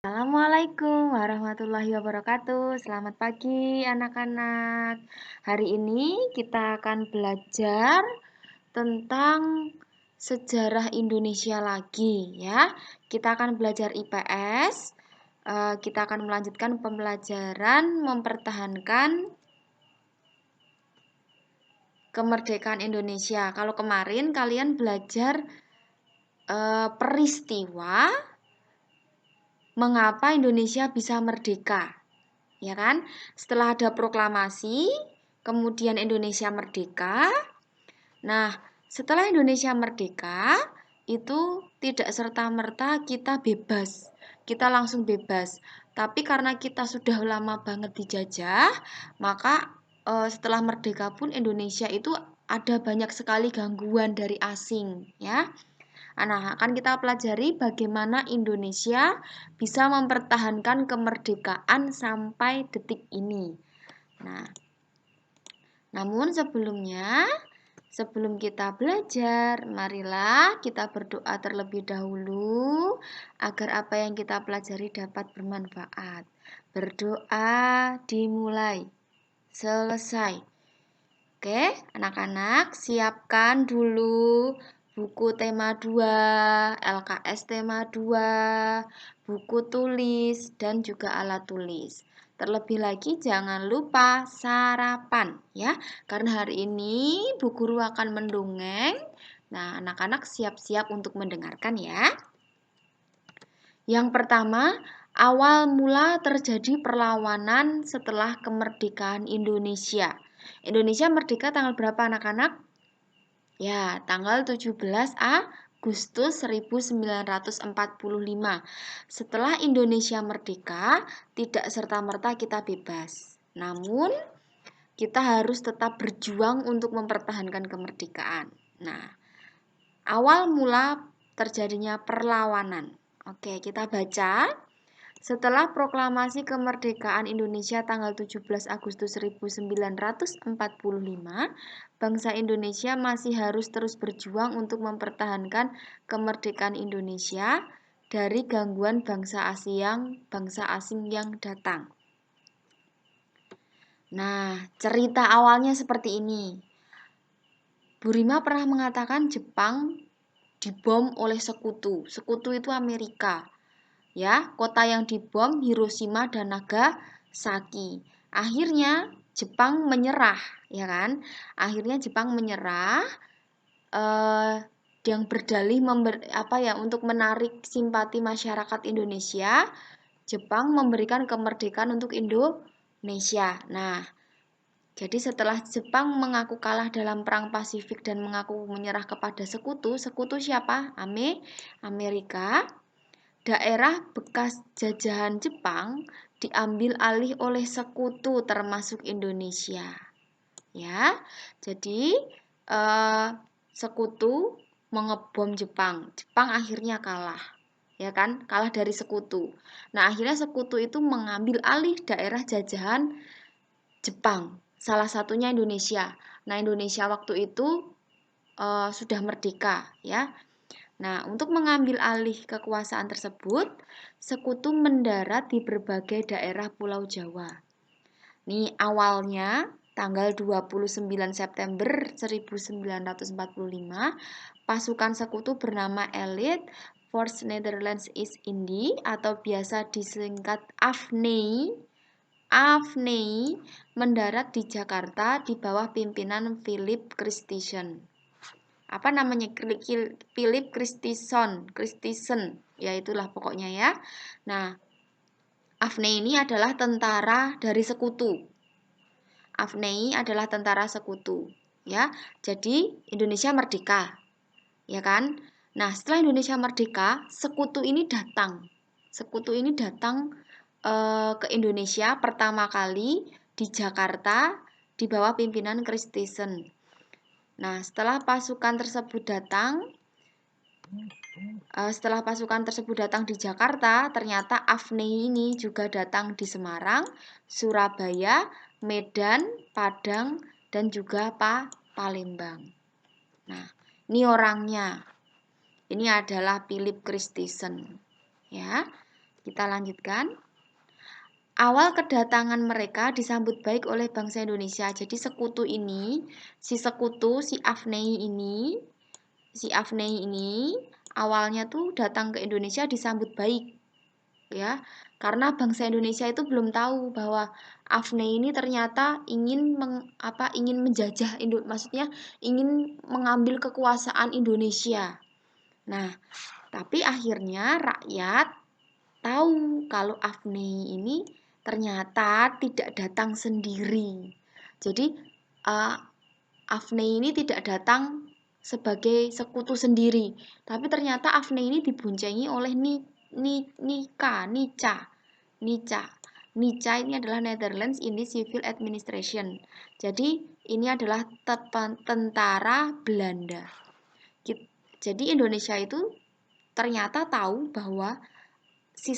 Assalamualaikum warahmatullahi wabarakatuh. Selamat pagi anak-anak. Hari ini kita akan belajar tentang sejarah Indonesia lagi ya. Kita akan belajar IPS. Kita akan melanjutkan pembelajaran mempertahankan kemerdekaan Indonesia. Kalau kemarin kalian belajar peristiwa mengapa Indonesia bisa merdeka. Ya kan? Setelah ada proklamasi, kemudian Indonesia merdeka. Nah, setelah Indonesia merdeka, itu tidak serta-merta kita bebas. Kita langsung bebas. Tapi karena kita sudah lama banget dijajah, maka setelah merdeka pun Indonesia itu ada banyak sekali gangguan dari asing, ya. Nah, akan kita pelajari bagaimana Indonesia bisa mempertahankan kemerdekaan sampai detik ini. Nah, namun sebelum kita belajar, marilah kita berdoa terlebih dahulu agar apa yang kita pelajari dapat bermanfaat. Berdoa dimulai. Selesai. Oke, anak-anak siapkan dulu buku tema 2, LKS tema 2, buku tulis, dan juga alat tulis. Terlebih lagi jangan lupa sarapan ya, karena hari ini Bu Guru akan mendongeng. Nah, anak-anak siap-siap untuk mendengarkan ya. Yang pertama, awal mula terjadi perlawanan setelah kemerdekaan Indonesia. Indonesia merdeka tanggal berapa anak-anak? Ya, tanggal 17 Agustus 1945. Setelah Indonesia merdeka, tidak serta-merta kita bebas. Namun, kita harus tetap berjuang untuk mempertahankan kemerdekaan. Nah, awal mula terjadinya perlawanan. Oke, kita baca. Setelah proklamasi kemerdekaan Indonesia tanggal 17 Agustus 1945, bangsa Indonesia masih harus terus berjuang untuk mempertahankan kemerdekaan Indonesia dari gangguan bangsa asing yang datang. Nah, cerita awalnya seperti ini. Bu Rima pernah mengatakan Jepang dibom oleh sekutu. Sekutu itu Amerika. Ya, kota yang dibom Hiroshima dan Nagasaki. Akhirnya Jepang menyerah, ya kan? Akhirnya Jepang menyerah, yang berdalih untuk menarik simpati masyarakat Indonesia. Jepang memberikan kemerdekaan untuk Indonesia. Nah, jadi setelah Jepang mengaku kalah dalam perang Pasifik dan mengaku menyerah kepada sekutu siapa? Amerika. Daerah bekas jajahan Jepang diambil alih oleh sekutu termasuk Indonesia. Ya, jadi sekutu mengebom Jepang. Jepang akhirnya kalah. Ya kan? Kalah dari sekutu. Nah, akhirnya sekutu itu mengambil alih daerah jajahan Jepang. Salah satunya Indonesia. Nah, Indonesia waktu itu sudah merdeka, ya. Nah, untuk mengambil alih kekuasaan tersebut, sekutu mendarat di berbagai daerah Pulau Jawa. Nih, awalnya tanggal 29 September 1945, pasukan sekutu bernama Elite Force Netherlands East Indie atau biasa disingkat AFNI mendarat di Jakarta di bawah pimpinan Philip Christison. Apa namanya? Philip Christison, ya itulah pokoknya ya. Nah, AFNI ini adalah tentara dari sekutu. AFNI adalah tentara sekutu, ya. Jadi Indonesia merdeka, ya kan? Nah, setelah Indonesia merdeka, sekutu ini datang. Sekutu ini datang ke Indonesia pertama kali di Jakarta di bawah pimpinan Christison. Nah, setelah pasukan tersebut datang di Jakarta, ternyata AFNI ini juga datang di Semarang, Surabaya, Medan, Padang, dan juga Palembang. Nah, ini orangnya. Ini adalah Philip Christison. Ya. Kita lanjutkan. Awal kedatangan mereka disambut baik oleh bangsa Indonesia. Jadi sekutu ini, si Afnei ini awalnya tuh datang ke Indonesia disambut baik, ya. Karena bangsa Indonesia itu belum tahu bahwa Afnei ini ternyata ingin menjajah maksudnya ingin mengambil kekuasaan Indonesia. Nah, tapi akhirnya rakyat tahu kalau Afnei ini ternyata tidak datang sendiri. Jadi Afnei ini tidak datang sebagai sekutu sendiri, tapi ternyata Afnei ini diboncengi oleh Nica ini adalah Netherlands ini Civil Administration. Jadi ini adalah tentara Belanda. Jadi Indonesia itu ternyata tahu bahwa si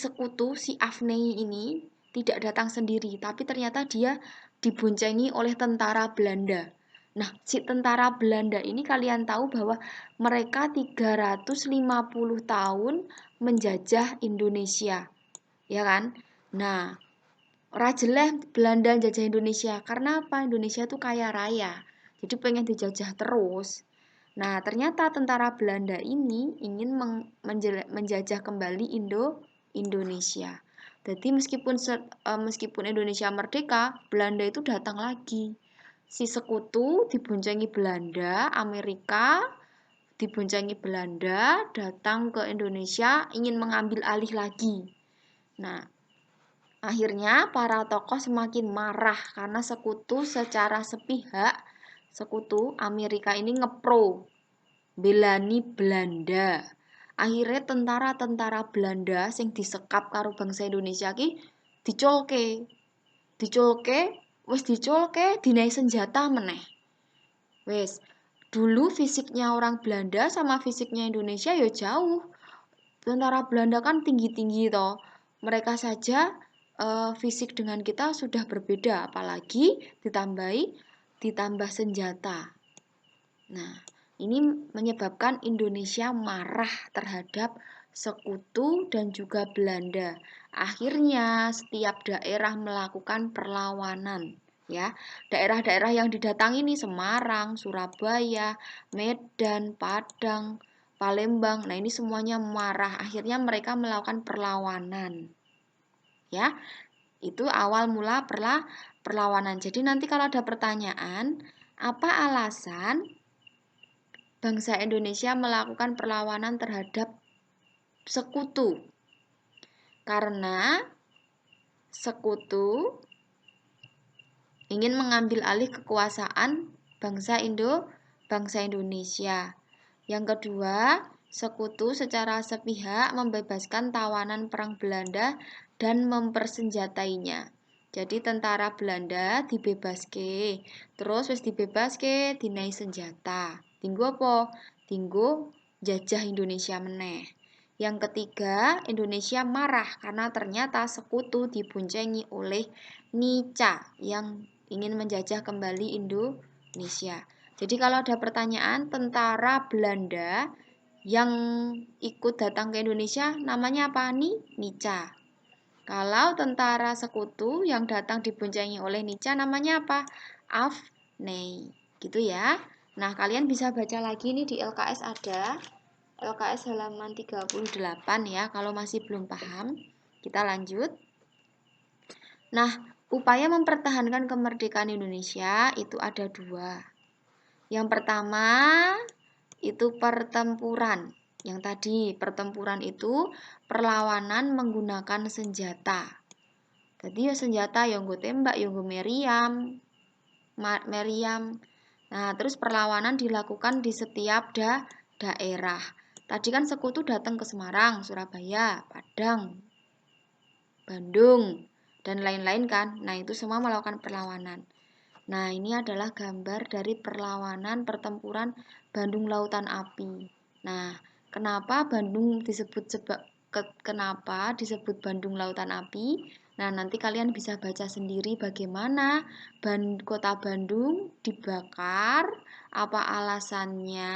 Afnei ini tidak datang sendiri, tapi ternyata dia diboncengi oleh tentara Belanda. Nah, si tentara Belanda ini kalian tahu bahwa mereka 350 tahun menjajah Indonesia. Ya kan? Nah, rajeleh Belanda jajah Indonesia. Karena apa? Indonesia itu kaya raya. Jadi pengen dijajah terus. Nah, ternyata tentara Belanda ini ingin menjajah kembali Indonesia. Jadi meskipun Indonesia merdeka, Belanda itu datang lagi. Si sekutu diboncengi Belanda, Amerika diboncengi Belanda, datang ke Indonesia ingin mengambil alih lagi. Nah, akhirnya para tokoh semakin marah karena sekutu secara sepihak, sekutu Amerika ini ngepro belani Belanda. Akhirnya tentara-tentara Belanda sing disekap karo bangsa Indonesia ki diculke. Wis diculke dinai senjata meneh. Wis, dulu fisiknya orang Belanda sama fisiknya Indonesia ya jauh. Tentara Belanda kan tinggi-tinggi toh. Mereka saja fisik dengan kita sudah berbeda, apalagi ditambah senjata. Nah, ini menyebabkan Indonesia marah terhadap sekutu dan juga Belanda. Akhirnya setiap daerah melakukan perlawanan, ya. Daerah-daerah yang didatangi ini Semarang, Surabaya, Medan, Padang, Palembang. Nah, ini semuanya marah. Akhirnya mereka melakukan perlawanan. Ya. Itu awal mula perlawanan. Jadi nanti kalau ada pertanyaan, apa alasan bangsa Indonesia melakukan perlawanan terhadap sekutu? Karena sekutu ingin mengambil alih kekuasaan bangsa Indonesia. Yang kedua, sekutu secara sepihak membebaskan tawanan perang Belanda dan mempersenjatainya. Jadi tentara Belanda dibebaske, terus wis dibebaske dinai senjata. Tinggu apa? Tinggu jajah Indonesia meneh. Yang ketiga, Indonesia marah karena ternyata sekutu diboncengi oleh Nica yang ingin menjajah kembali Indonesia. Jadi kalau ada pertanyaan, tentara Belanda yang ikut datang ke Indonesia namanya apa? Nica. Kalau tentara sekutu yang datang diboncengi oleh Nica namanya apa? Afnei. Gitu ya. Nah, kalian bisa baca lagi nih di LKS ada. LKS halaman 38 ya. Kalau masih belum paham, kita lanjut. Nah, upaya mempertahankan kemerdekaan Indonesia itu ada dua. Yang pertama itu pertempuran. Yang tadi pertempuran itu perlawanan menggunakan senjata. Jadi ya senjata yang gue tembak, yang gue meriam. Nah, terus perlawanan dilakukan di setiap daerah. Tadi kan sekutu datang ke Semarang, Surabaya, Padang, Bandung, dan lain-lain kan. Nah, itu semua melakukan perlawanan. Nah, ini adalah gambar dari perlawanan pertempuran Bandung Lautan Api. Nah, kenapa disebut Bandung Lautan Api? Nah, nanti kalian bisa baca sendiri bagaimana kota Bandung dibakar, apa alasannya.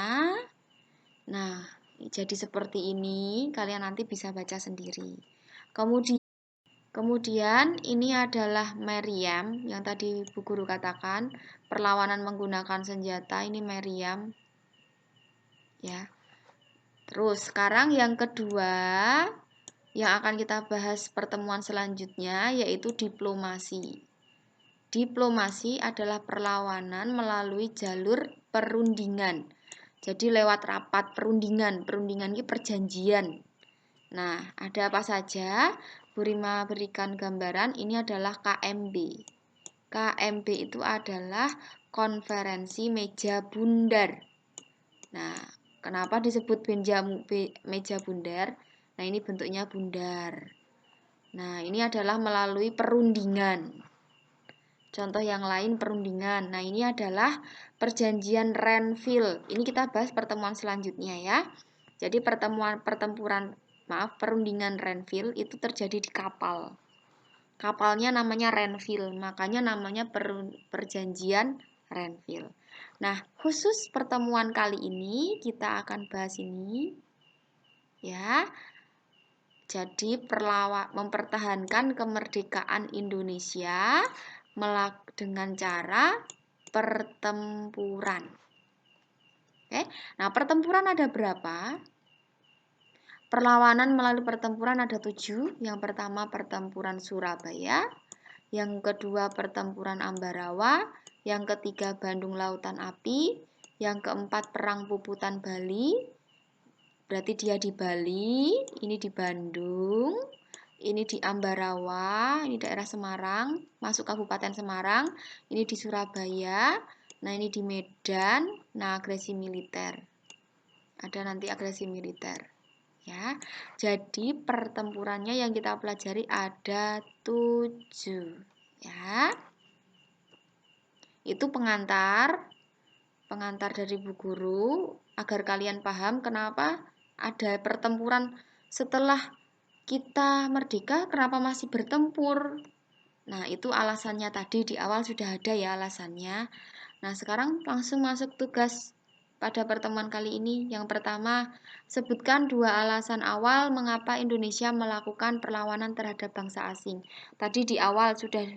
Nah, jadi seperti ini, kalian nanti bisa baca sendiri. Kemudian ini adalah meriam yang tadi Bu Guru katakan, perlawanan menggunakan senjata, ini meriam. Ya. Terus sekarang yang kedua yang akan kita bahas pertemuan selanjutnya yaitu diplomasi. Diplomasi adalah perlawanan melalui jalur perundingan. Jadi lewat rapat perundingan ini perjanjian. Nah, ada apa saja? Bu Rima berikan gambaran, ini adalah KMB. KMB itu adalah konferensi meja bundar. Nah, kenapa disebut meja bundar? Nah, ini bentuknya bundar. Nah, ini adalah melalui perundingan. Contoh yang lain perundingan. Nah, ini adalah perjanjian Renville. Ini kita bahas pertemuan selanjutnya ya. Jadi perundingan Renville itu terjadi di kapal. Kapalnya namanya Renville, makanya namanya perjanjian Renville. Nah, khusus pertemuan kali ini kita akan bahas ini ya. Jadi mempertahankan kemerdekaan Indonesia dengan cara pertempuran. Oke. Nah, pertempuran ada berapa? Perlawanan melalui pertempuran ada 7. Yang pertama pertempuran Surabaya, yang kedua pertempuran Ambarawa, yang ketiga Bandung Lautan Api, yang keempat perang Puputan Bali. Berarti dia di Bali, ini di Bandung, ini di Ambarawa, ini daerah Semarang, masuk Kabupaten Semarang, ini di Surabaya, nah ini di Medan, nah agresi militer. Ada nanti agresi militer. Ya, jadi pertempurannya yang kita pelajari ada 7. Ya, itu pengantar dari Bu Guru agar kalian paham kenapa ada pertempuran setelah kita merdeka, kenapa masih bertempur. Nah, itu alasannya tadi di awal sudah ada ya alasannya. Nah, sekarang langsung masuk tugas pada pertemuan kali ini. Yang pertama, sebutkan 2 alasan awal mengapa Indonesia melakukan perlawanan terhadap bangsa asing. Tadi di awal sudah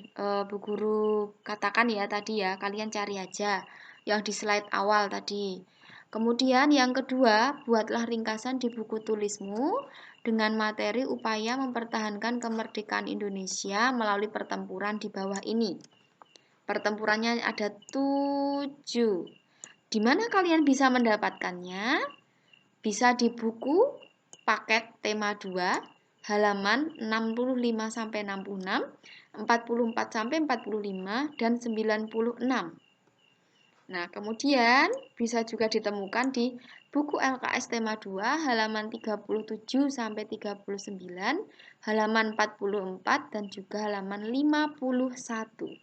Bu Guru katakan ya tadi ya, kalian cari aja yang di slide awal tadi. Kemudian yang kedua, buatlah ringkasan di buku tulismu dengan materi upaya mempertahankan kemerdekaan Indonesia melalui pertempuran di bawah ini. Pertempurannya ada 7. Di mana kalian bisa mendapatkannya? Bisa di buku paket tema 2, halaman 65-66, 44-45, dan 96. Nah, kemudian bisa juga ditemukan di buku LKS tema 2 halaman 37-39, halaman 44 dan juga halaman 51.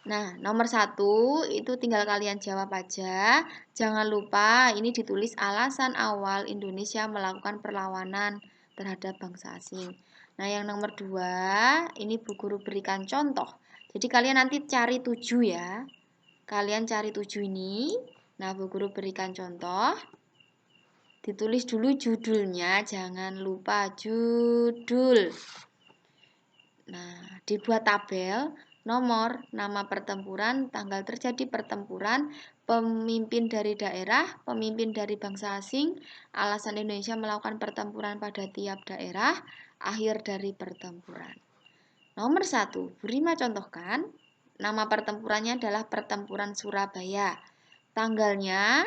Nah, nomor 1 itu tinggal kalian jawab aja. Jangan lupa ini ditulis alasan awal Indonesia melakukan perlawanan terhadap bangsa asing. Nah, yang nomor 2 ini Bu Guru berikan contoh. Jadi kalian nanti cari 7 ya. Kalian cari 7 ini. Nah, Bu Guru berikan contoh. Ditulis dulu judulnya, jangan lupa judul. Nah, dibuat tabel, nomor, nama pertempuran, tanggal terjadi pertempuran, pemimpin dari daerah, pemimpin dari bangsa asing, alasan Indonesia melakukan pertempuran pada tiap daerah, akhir dari pertempuran. Nomor 1, Bu Rima contohkan. Nama pertempurannya adalah Pertempuran Surabaya. Tanggalnya,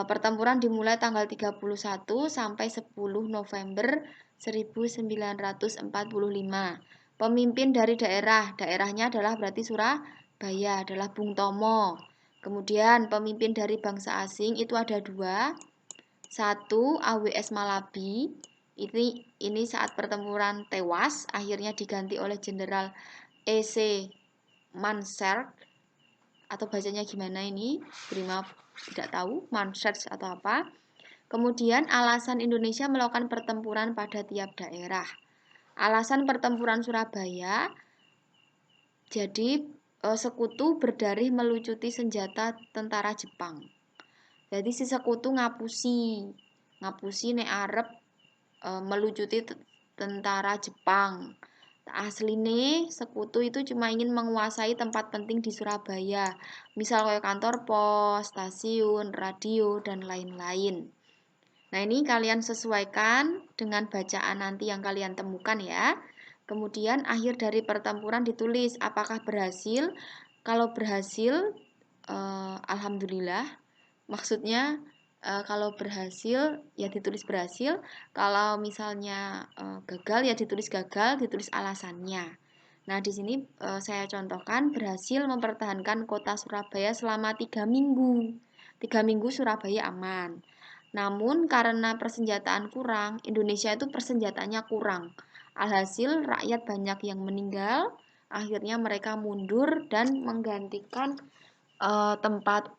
pertempuran dimulai tanggal 31 sampai 10 November 1945. Pemimpin dari daerahnya adalah berarti Surabaya, adalah Bung Tomo. Kemudian pemimpin dari bangsa asing itu ada 2. 1 AWS Malabi. Ini saat pertempuran tewas, akhirnya diganti oleh Jenderal E.C. Mansert, atau bacanya gimana ini? Prima tidak tahu, Mansert atau apa. Kemudian alasan Indonesia melakukan pertempuran pada tiap daerah. Alasan pertempuran Surabaya, jadi sekutu berdalih melucuti senjata tentara Jepang. Jadi si sekutu ngapusi nek arep melucuti tentara Jepang. Asline sekutu itu cuma ingin menguasai tempat penting di Surabaya, misal kayak kantor pos, stasiun, radio, dan lain-lain. Nah, ini kalian sesuaikan dengan bacaan nanti yang kalian temukan ya. Kemudian akhir dari pertempuran ditulis apakah berhasil. Kalau berhasil, alhamdulillah. Maksudnya kalau berhasil ya ditulis berhasil, kalau misalnya gagal ya ditulis gagal, ditulis alasannya. Nah, di sini saya contohkan berhasil mempertahankan kota Surabaya selama 3 minggu. 3 minggu Surabaya aman. Namun karena persenjataan kurang, Indonesia itu persenjataannya kurang. Alhasil rakyat banyak yang meninggal, akhirnya mereka mundur dan menggantikan tempat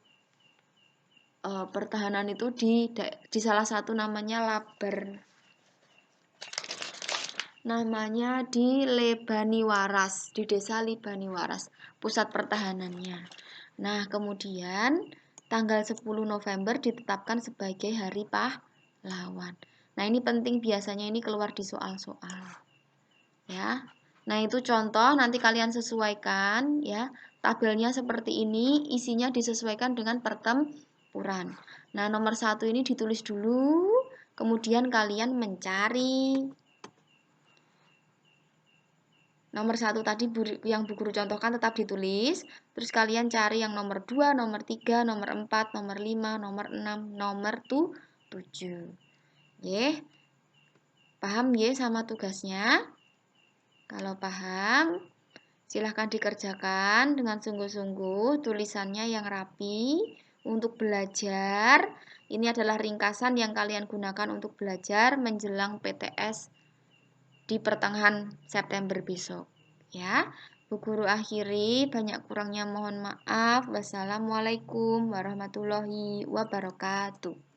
pertahanan itu di salah satu namanya Laber, namanya di Lebaniwaras, di desa Lebaniwaras, pusat pertahanannya. Nah, kemudian tanggal 10 November ditetapkan sebagai Hari Pahlawan. Nah, ini penting, biasanya ini keluar di soal-soal. Ya. Nah, itu contoh, nanti kalian sesuaikan ya. Tabelnya seperti ini, isinya disesuaikan dengan pertempuran. Nah, nomor 1 ini ditulis dulu, kemudian kalian mencari. Nomor 1 tadi yang Bu Guru contohkan tetap ditulis, terus kalian cari yang nomor 2, nomor 3, nomor 4, nomor 5, nomor 6, nomor 7. Ye. Paham ye sama tugasnya? Kalau paham, silahkan dikerjakan dengan sungguh-sungguh, tulisannya yang rapi untuk belajar. Ini adalah ringkasan yang kalian gunakan untuk belajar menjelang PTS di pertengahan September besok. Ya, Bu Guru akhiri, banyak kurangnya mohon maaf. Wassalamualaikum warahmatullahi wabarakatuh.